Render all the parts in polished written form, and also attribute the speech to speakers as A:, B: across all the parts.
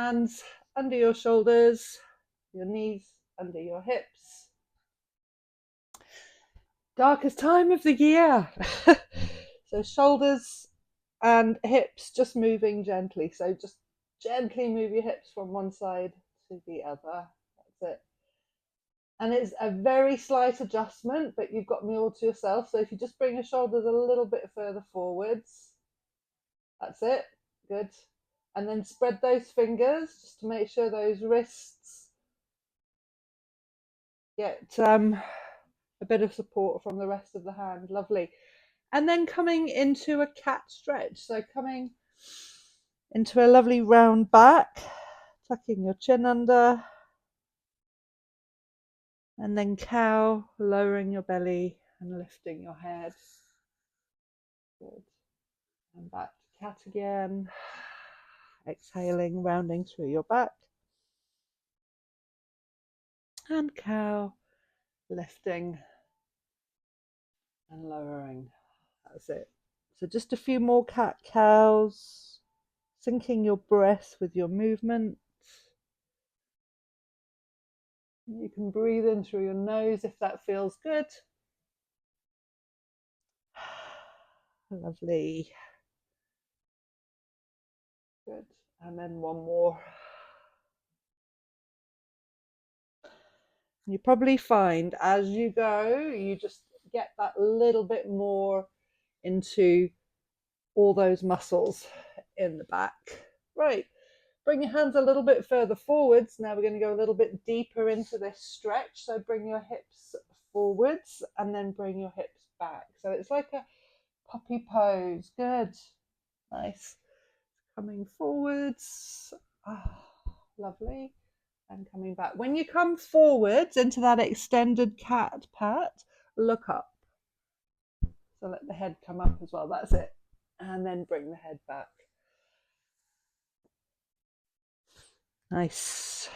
A: hands under your shoulders, your knees under your hips. Darkest time of the year. So shoulders and hips just moving gently. So just gently move your hips from one side to the other. That's it. And it's a very slight adjustment, but you've got me all to yourself. So if you just bring your shoulders a little bit further forwards, that's it. Good. And then spread those fingers just to make sure those wrists get a bit of support from the rest of the hand. Lovely. And then coming into a cat stretch. So coming into a lovely round back, tucking your chin under. And then cow, lowering your belly and lifting your head. Good. And back to cat again. Exhaling, rounding through your back. And cow, lifting and lowering. That's it. So just a few more cat cows, syncing your breath with your movement. You can breathe in through your nose if that feels good. Lovely. Good. And then one more. You probably find as you go, you just get that little bit more into all those muscles in the back. Right. Bring your hands a little bit further forwards. Now we're going to go a little bit deeper into this stretch. So bring your hips forwards and then bring your hips back. So it's like a puppy pose. Good. Nice. Coming forwards. Lovely. And coming back. When you come forwards into that extended cat pat, look up. So let the head come up as well. That's it. And then bring the head back. Nice.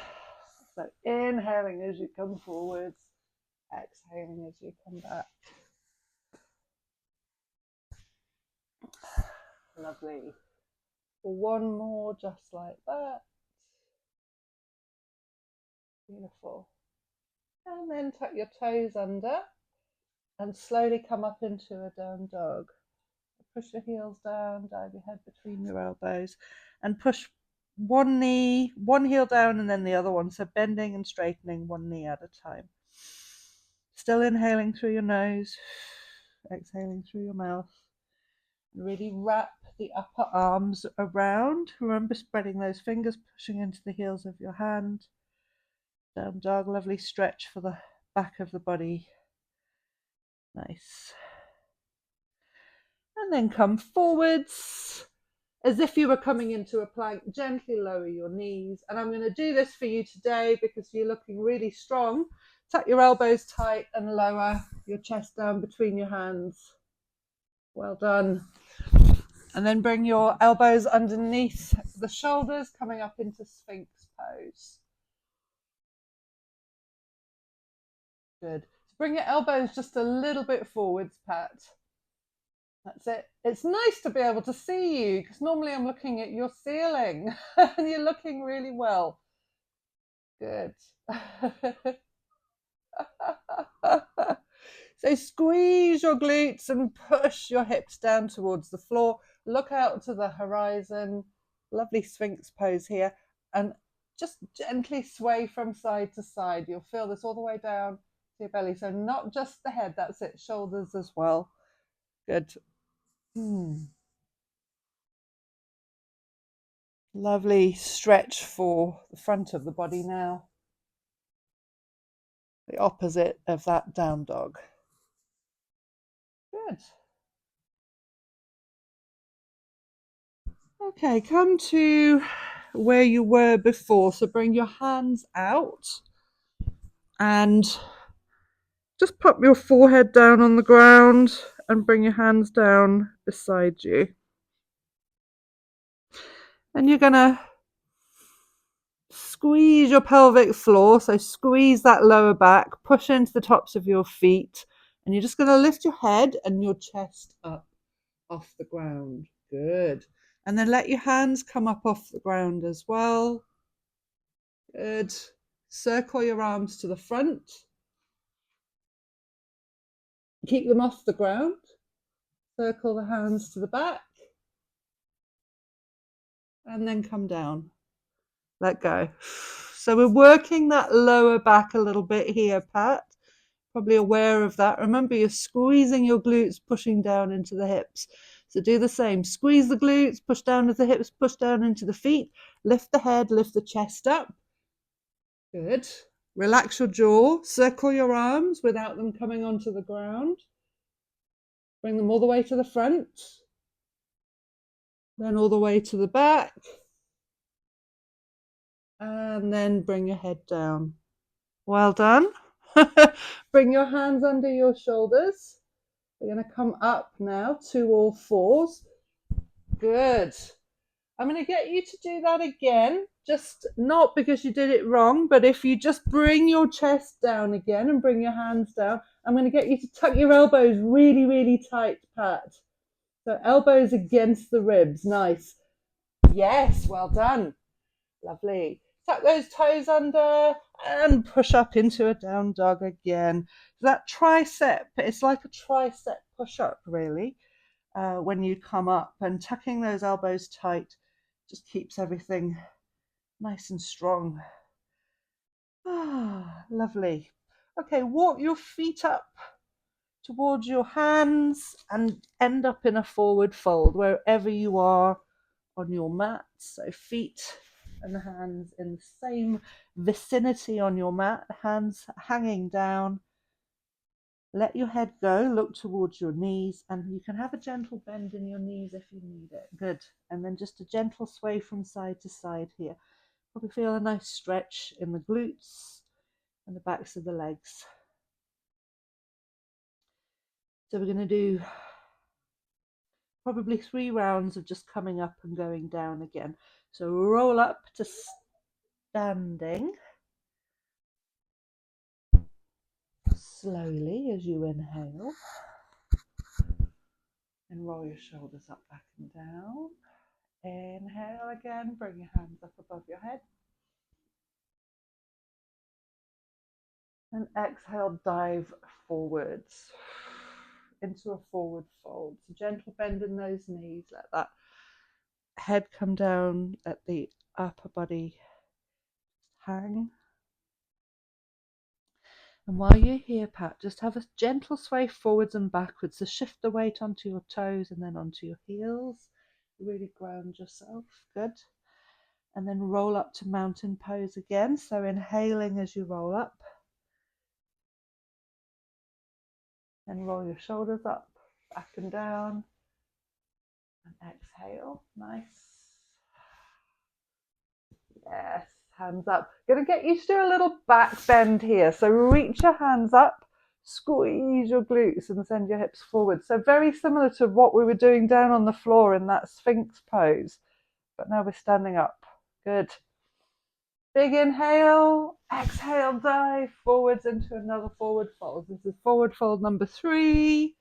A: So inhaling as you come forwards, exhaling as you come back. Lovely. One more just like that. Beautiful. And then tuck your toes under and slowly come up into a down dog. Push your heels down, dive your head between your elbows and push one knee, one heel down and then the other one. So bending and straightening one knee at a time. Still inhaling through your nose, exhaling through your mouth. Really wrap the upper arms around. Remember spreading those fingers, pushing into the heels of your hand. Down dog, lovely stretch for the back of the body. Nice. And then come forwards as if you were coming into a plank. Gently lower your knees. And I'm going to do this for you today because you're looking really strong. Tuck your elbows tight and lower your chest down between your hands. Well done. And then bring your elbows underneath the shoulders, coming up into Sphinx pose. Good. So bring your elbows just a little bit forwards, Pat. That's it. It's nice to be able to see you because normally I'm looking at your ceiling and you're looking really well. Good. So squeeze your glutes and push your hips down towards the floor. Look out to the horizon. Lovely Sphinx pose here. And just gently sway from side to side. You'll feel this all the way down to your belly. So not just the head, that's it. Shoulders as well. Good. Lovely stretch for the front of the body now. The opposite of that down dog. Good. Okay, come to where you were before. So bring your hands out and just pop your forehead down on the ground and bring your hands down beside you. And you're going to squeeze your pelvic floor. So squeeze that lower back, push into the tops of your feet. And you're just going to lift your head and your chest up off the ground. Good. And then let your hands come up off the ground as well. Good. Circle your arms to the front. Keep them off the ground. Circle the hands to the back. And then come down. Let go. So we're working that lower back a little bit here, Pat. Probably aware of that. Remember, you're squeezing your glutes, pushing down into the hips. So do the same. Squeeze the glutes, push down into the hips, push down into the feet. Lift the head, lift the chest up. Good. Relax your jaw. Circle your arms without them coming onto the ground. Bring them all the way to the front. Then all the way to the back. And then bring your head down. Well done. Bring your hands under your shoulders. We're going to come up now to all fours. Good. I'm going to get you to do that again, just not because you did it wrong, but if you just bring your chest down again and bring your hands down, I'm going to get you to tuck your elbows really, really tight, Pat. So elbows against the ribs. Nice. Yes, well done. Lovely. Tuck those toes under and push up into a down dog again. That tricep, it's like a tricep push-up, really, when you come up, and tucking those elbows tight just keeps everything nice and strong. Ah, lovely. Okay, walk your feet up towards your hands and end up in a forward fold wherever you are on your mat. So feet and hands in the same vicinity on your mat, hands hanging down. Let your head go, look towards your knees, and you can have a gentle bend in your knees if you need it. Good. And then just a gentle sway from side to side here. Probably feel a nice stretch in the glutes and the backs of the legs. So we're going to do probably 3 rounds of just coming up and going down again. So roll up to standing. Slowly as you inhale. And roll your shoulders up, back and down. Inhale again, bring your hands up above your head. And exhale, dive forwards into a forward fold. So gentle bend in those knees, let that head come down, let the upper body hang. And while you're here, Pat, just have a gentle sway forwards and backwards. So shift the weight onto your toes and then onto your heels. Really ground yourself. Good. And then roll up to mountain pose again. So inhaling as you roll up. And roll your shoulders up, back and down. And exhale. Nice. Yes, hands up. Going to get you to do a little back bend here. So reach your hands up, squeeze your glutes and send your hips forward. So very similar to what we were doing down on the floor in that Sphinx pose. But now we're standing up. Good. Big inhale, exhale, dive forwards into another forward fold. This is forward fold number 3.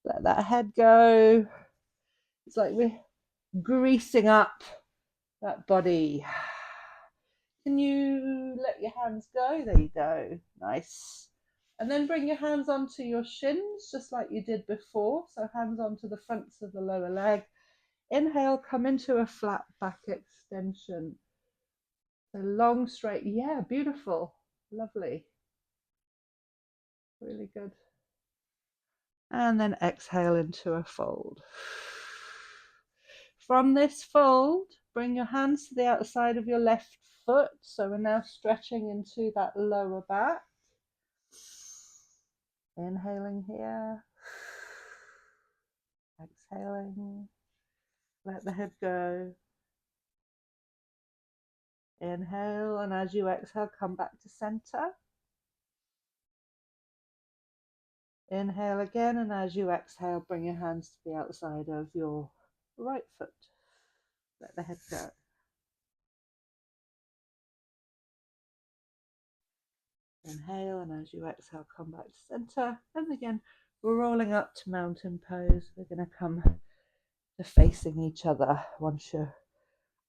A: Let that head go. It's like we're greasing up that body. Can you let your hands go? There you go. Nice. And then bring your hands onto your shins, just like you did before. So hands onto the fronts of the lower leg. Inhale, come into a flat back extension. So long, straight. Yeah, beautiful. Lovely. Really good. And then exhale into a fold. From this fold, bring your hands to the outside of your left foot. So we're now stretching into that lower back. Inhaling here. Exhaling. Let the head go. Inhale, and as you exhale, come back to center. Inhale again, and as you exhale, bring your hands to the outside of your right foot. Let the head go. Inhale, and as you exhale, come back to center. And again, we're rolling up to mountain pose. We're going to come to facing each other once you're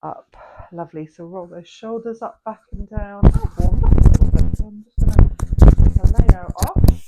A: up. Lovely. So roll those shoulders up, back and down. Oh, warmed up a little bit. So I'm just going to take a layer off.